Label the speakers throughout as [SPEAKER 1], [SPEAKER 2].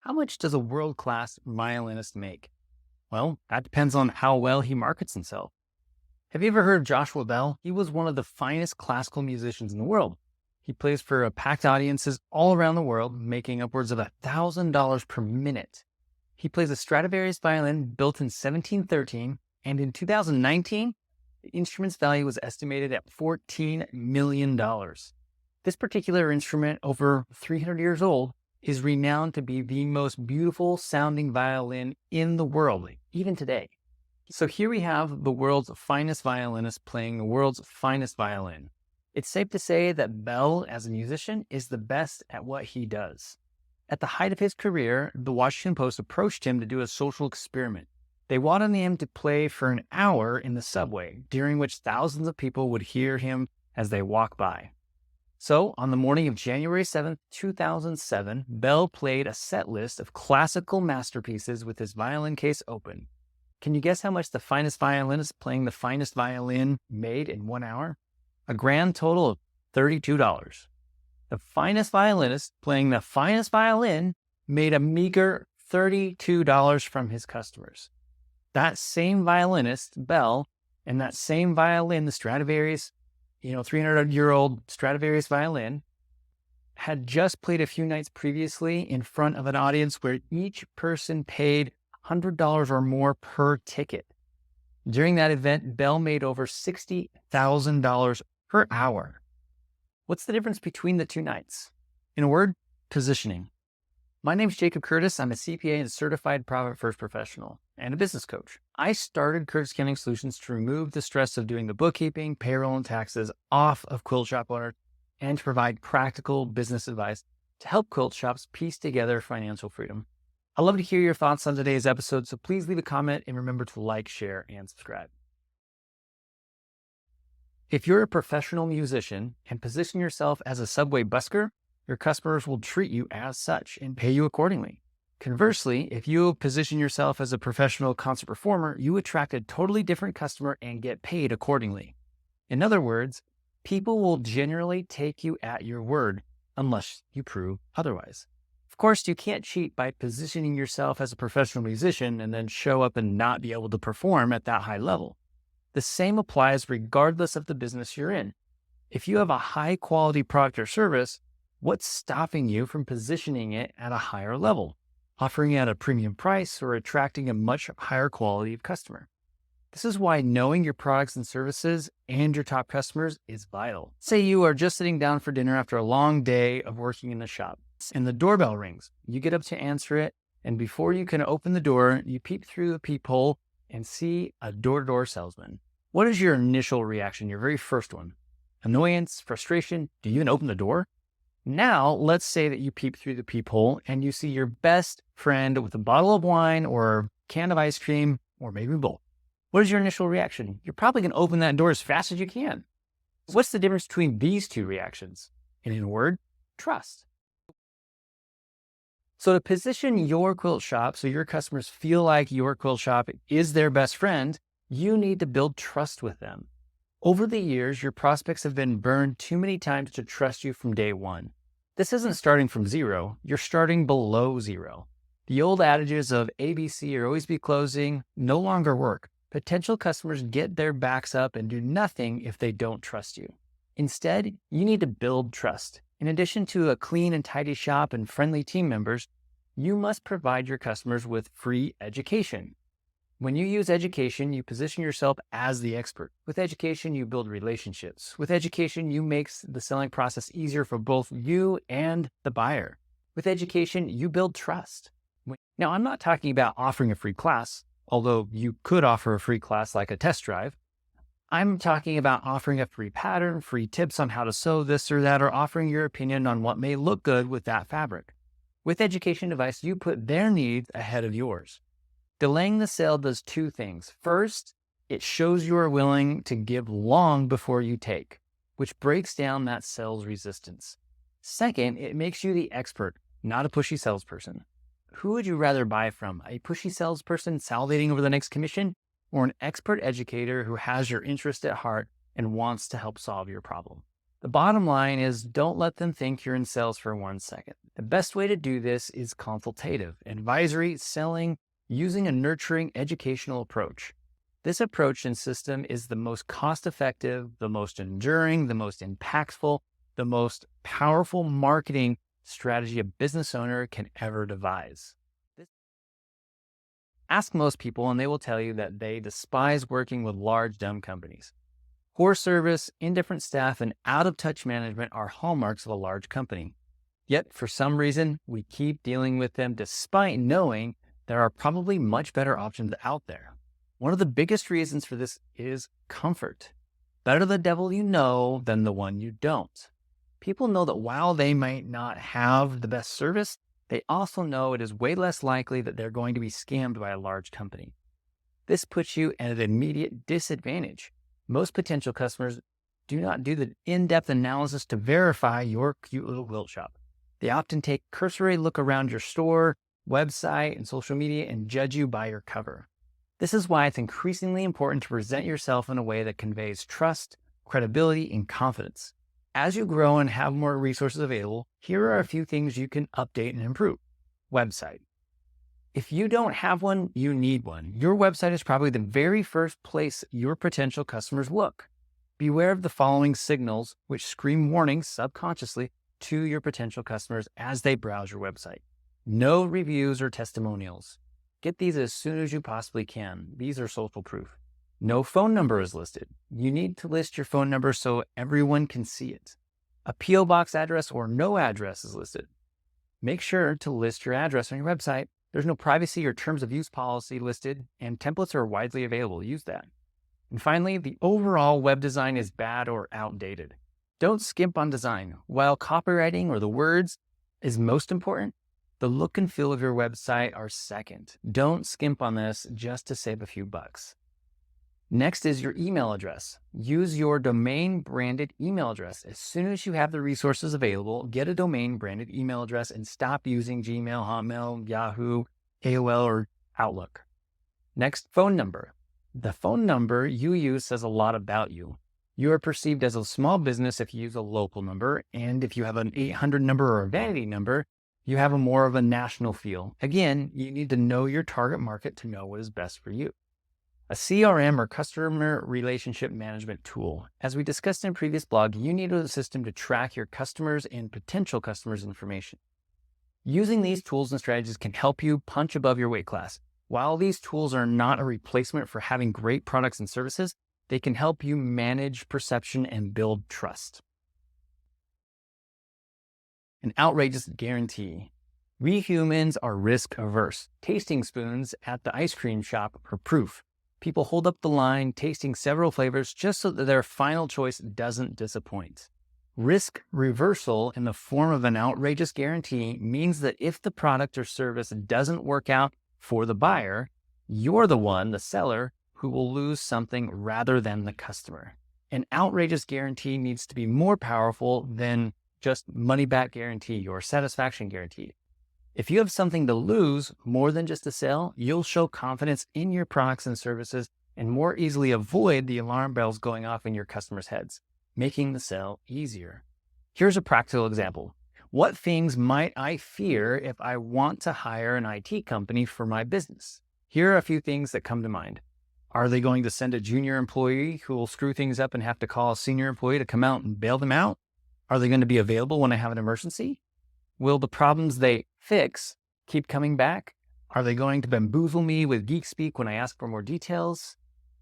[SPEAKER 1] How much does a world-class violinist make? Well, that depends on how well he markets himself. Have you ever heard of Joshua Bell? He was one of the finest classical musicians in the world. He plays for packed audiences all around the world, making upwards of $1,000 per minute. He plays a Stradivarius violin built in 1713, and in 2019, the instrument's value was estimated at $14 million. This particular instrument, over 300 years old, is renowned to be the most beautiful sounding violin in the world, even today. So here we have the world's finest violinist playing the world's finest violin. It's safe to say that Bell, as a musician, is the best at what he does. At the height of his career, the Washington Post approached him to do a social experiment. They wanted him to play for an hour in the subway, during which thousands of people would hear him as they walk by. So, on the morning of January 7th, 2007, Bell played a set list of classical masterpieces with his violin case open. Can you guess how much the finest violinist playing the finest violin made in 1 hour? A grand total of $32. The finest violinist playing the finest violin made a meager $32 from his customers. That same violinist, Bell, and that same violin, the Stradivarius, 300-year-old Stradivarius violin, had just played a few nights previously in front of an audience where each person paid $100 or more per ticket. During that event, Bell made over $60,000 per hour. What's the difference between the two nights? In a word, positioning. My name's Jacob Curtis. I'm a CPA and certified profit first professional and a business coach. I started Curtis Accounting Solutions to remove the stress of doing the bookkeeping, payroll, and taxes off of quilt shop owners and to provide practical business advice to help quilt shops piece together financial freedom. I'd love to hear your thoughts on today's episode, so please leave a comment and remember to like, share, and subscribe. If you're a professional musician and position yourself as a subway busker, your customers will treat you as such and pay you accordingly. Conversely, if you position yourself as a professional concert performer, you attract a totally different customer and get paid accordingly. In other words, people will generally take you at your word unless you prove otherwise. Of course, you can't cheat by positioning yourself as a professional musician and then show up and not be able to perform at that high level. The same applies regardless of the business you're in. If you have a high quality product or service, what's stopping you from positioning it at a higher level, offering it at a premium price, or attracting a much higher quality of customer? This is why knowing your products and services and your top customers is vital. Say you are just sitting down for dinner after a long day of working in the shop, and the doorbell rings. You get up to answer it, and before you can open the door, you peep through the peephole and see a door-to-door salesman. What is your initial reaction, your very first one? Annoyance, frustration? Do you even open the door? Now, let's say that you peep through the peephole and you see your best friend with a bottle of wine or a can of ice cream, or maybe both. What is your initial reaction? You're probably going to open that door as fast as you can. What's the difference between these two reactions? And in a word, trust. So to position your quilt shop so your customers feel like your quilt shop is their best friend, you need to build trust with them. Over the years, your prospects have been burned too many times to trust you from day one. This isn't starting from zero, you're starting below zero. The old adages of ABC or always be closing no longer work. Potential customers get their backs up and do nothing if they don't trust you. Instead, you need to build trust. In addition to a clean and tidy shop and friendly team members, you must provide your customers with free education. When you use education, you position yourself as the expert. With education, you build relationships. With education, you make the selling process easier for both you and the buyer. With education, you build trust. Now, I'm not talking about offering a free class, although you could offer a free class like a test drive. I'm talking about offering a free pattern, free tips on how to sew this or that, or offering your opinion on what may look good with that fabric. With education advice, you put their needs ahead of yours. Delaying the sale does two things. First, it shows you are willing to give long before you take, which breaks down that sales resistance. Second, it makes you the expert, not a pushy salesperson. Who would you rather buy from? A pushy salesperson salivating over the next commission, or an expert educator who has your interest at heart and wants to help solve your problem? The bottom line is don't let them think you're in sales for 1 second. The best way to do this is consultative, advisory, selling, using a nurturing educational approach. This approach and system is the most cost-effective, the most enduring, the most impactful, the most powerful marketing strategy a business owner can ever devise. Ask most people and they will tell you that they despise working with large, dumb companies. Poor service, indifferent staff, and out-of-touch management are hallmarks of a large company. Yet, for some reason, we keep dealing with them despite knowing there are probably much better options out there. One of the biggest reasons for this is comfort. Better the devil you know than the one you don't. People know that while they might not have the best service, they also know it is way less likely that they're going to be scammed by a large company. This puts you at an immediate disadvantage. Most potential customers do not do the in-depth analysis to verify your cute little quilt shop. They often take a cursory look around your store, website, and social media and judge you by your cover. This is why it's increasingly important to present yourself in a way that conveys trust, credibility, and confidence. As you grow and have more resources available, here are a few things you can update and improve. Website. If you don't have one, you need one. Your website is probably the very first place your potential customers look. Beware of the following signals, which scream warnings subconsciously to your potential customers as they browse your website. No reviews or testimonials. Get these as soon as you possibly can. These are social proof. No phone number is listed. You need to list your phone number so everyone can see it. A P.O. box address or no address is listed. Make sure to list your address on your website. There's no privacy or terms of use policy listed, and templates are widely available. Use that. And finally, the overall web design is bad or outdated. Don't skimp on design. While copywriting or the words is most important, the look and feel of your website are second. Don't skimp on this just to save a few bucks. Next is your email address. Use your domain branded email address. As soon as you have the resources available, get a domain branded email address and stop using Gmail, Hotmail, Yahoo, AOL, or Outlook. Next, phone number. The phone number you use says a lot about you. You are perceived as a small business if you use a local number, and if you have an 800 number or a vanity number, you have a more of a national feel. Again, you need to know your target market to know what is best for you. A CRM or customer relationship management tool. As we discussed in a previous blog, you need a system to track your customers and potential customers' information. Using these tools and strategies can help you punch above your weight class. While these tools are not a replacement for having great products and services, they can help you manage perception and build trust. An outrageous guarantee. We humans are risk averse. Tasting spoons at the ice cream shop are proof. People hold up the line, tasting several flavors just so that their final choice doesn't disappoint. Risk reversal in the form of an outrageous guarantee means that if the product or service doesn't work out for the buyer, you're the one, the seller, who will lose something rather than the customer. An outrageous guarantee needs to be more powerful than just money back guarantee or satisfaction guarantee. If you have something to lose more than just a sale, you'll show confidence in your products and services and more easily avoid the alarm bells going off in your customers' heads, making the sale easier. Here's a practical example. What things might I fear if I want to hire an IT company for my business? Here are a few things that come to mind. Are they going to send a junior employee who will screw things up and have to call a senior employee to come out and bail them out? Are they going to be available when I have an emergency? Will the problems they fix keep coming back? Are they going to bamboozle me with geek speak when I ask for more details?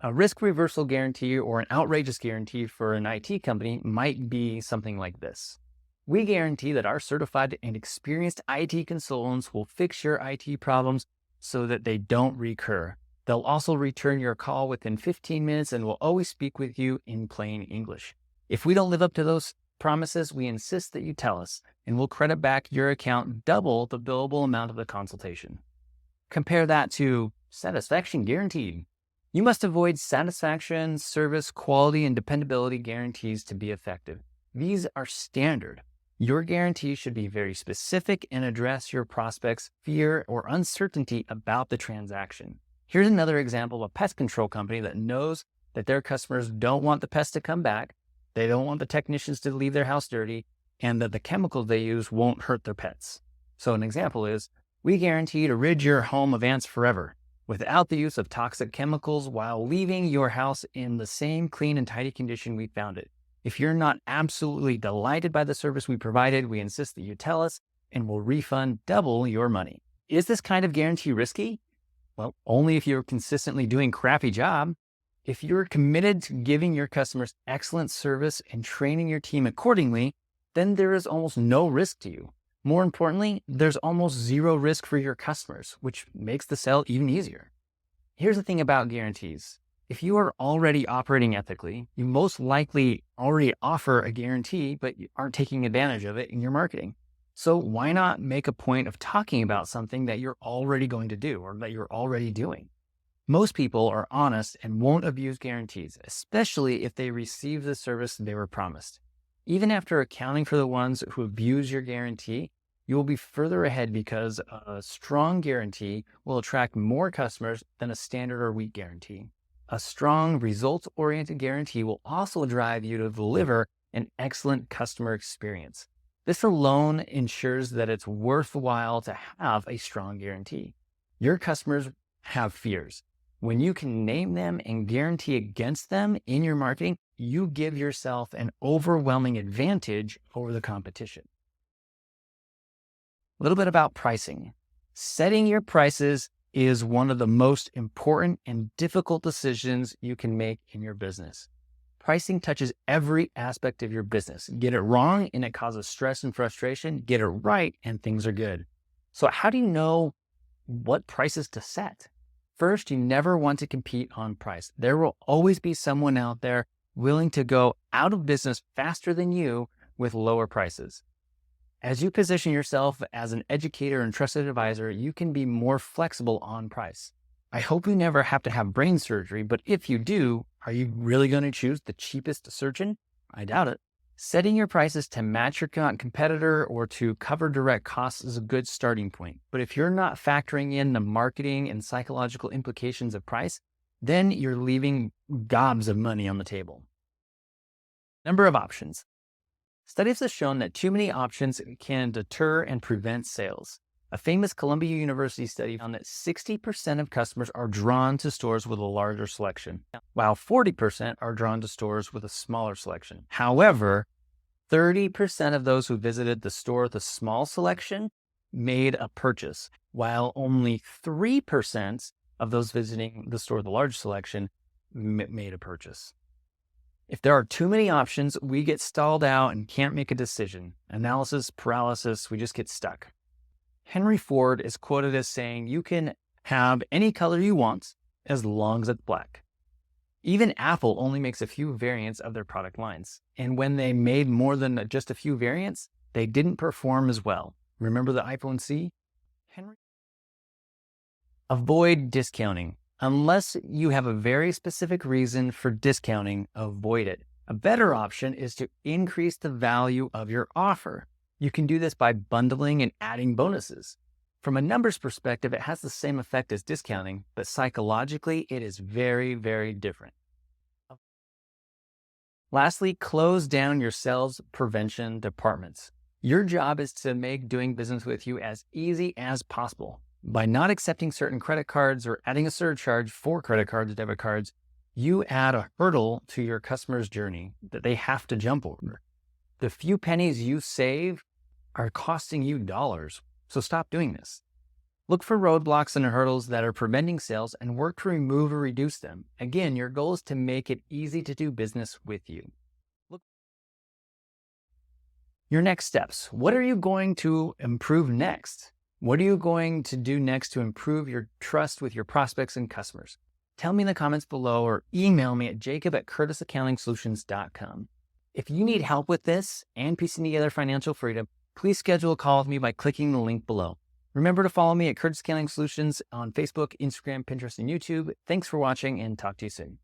[SPEAKER 1] A risk reversal guarantee or an outrageous guarantee for an IT company might be something like this. We guarantee that our certified and experienced IT consultants will fix your IT problems so that they don't recur. They'll also return your call within 15 minutes and will always speak with you in plain English. If we don't live up to those promises, we insist that you tell us, and we'll credit back your account double the billable amount of the consultation. Compare that to satisfaction guaranteed. You must avoid satisfaction, service, quality, and dependability guarantees to be effective. These are standard. Your guarantee should be very specific and address your prospect's fear or uncertainty about the transaction. Here's another example of a pest control company that knows that their customers don't want the pest to come back, They don't want the technicians to leave their house dirty, and that the chemicals they use won't hurt their pets. So an example is, we guarantee to rid your home of ants forever without the use of toxic chemicals while leaving your house in the same clean and tidy condition we found it. If you're not absolutely delighted by the service we provided, we insist that you tell us and we'll refund double your money. Is this kind of guarantee risky? Well, only if you're consistently doing a crappy job. If you're committed to giving your customers excellent service and training your team accordingly, then there is almost no risk to you. More importantly, there's almost zero risk for your customers, which makes the sale even easier. Here's the thing about guarantees. If you are already operating ethically, you most likely already offer a guarantee, but you aren't taking advantage of it in your marketing. So why not make a point of talking about something that you're already going to do or that you're already doing? Most people are honest and won't abuse guarantees, especially if they receive the service they were promised. Even after accounting for the ones who abuse your guarantee, you will be further ahead because a strong guarantee will attract more customers than a standard or weak guarantee. A strong, results-oriented guarantee will also drive you to deliver an excellent customer experience. This alone ensures that it's worthwhile to have a strong guarantee. Your customers have fears. When you can name them and guarantee against them in your marketing, you give yourself an overwhelming advantage over the competition. A little bit about pricing. Setting your prices is one of the most important and difficult decisions you can make in your business. Pricing touches every aspect of your business. Get it wrong and it causes stress and frustration. Get it right and things are good. So how do you know what prices to set? First, you never want to compete on price. There will always be someone out there willing to go out of business faster than you with lower prices. As you position yourself as an educator and trusted advisor, you can be more flexible on price. I hope you never have to have brain surgery, but if you do, are you really going to choose the cheapest surgeon? I doubt it. Setting your prices to match your competitor or to cover direct costs is a good starting point. But if you're not factoring in the marketing and psychological implications of price, then you're leaving gobs of money on the table. Number of options. Studies have shown that too many options can deter and prevent sales. A famous Columbia University study found that 60% of customers are drawn to stores with a larger selection, while 40% are drawn to stores with a smaller selection. However, 30% of those who visited the store with a small selection made a purchase, while only 3% of those visiting the store with a large selection made a purchase. If there are too many options, we get stalled out and can't make a decision. Analysis paralysis, we just get stuck. Henry Ford is quoted as saying, "You can have any color you want as long as it's black." Even Apple only makes a few variants of their product lines. And when they made more than just a few variants, they didn't perform as well. Remember the iPhone C? Avoid discounting. Unless you have a very specific reason for discounting, avoid it. A better option is to increase the value of your offer. You can do this by bundling and adding bonuses. From a numbers perspective, it has the same effect as discounting, but psychologically, it is very, very different. Lastly, close down your sales prevention departments. Your job is to make doing business with you as easy as possible. By not accepting certain credit cards or adding a surcharge for credit cards, debit cards, you add a hurdle to your customer's journey that they have to jump over. The few pennies you save are costing you dollars, so stop doing this. Look for roadblocks and hurdles that are preventing sales and work to remove or reduce them. Again, your goal is to make it easy to do business with you. Your next steps. What are you going to improve next? What are you going to do next to improve your trust with your prospects and customers? Tell me in the comments below or email me at jacob@curtisaccountingsolutions.com. If you need help with this and piecing together financial freedom, please schedule a call with me by clicking the link below. Remember to follow me at Curtis Accounting Solutions on Facebook, Instagram, Pinterest, and YouTube. Thanks for watching and talk to you soon.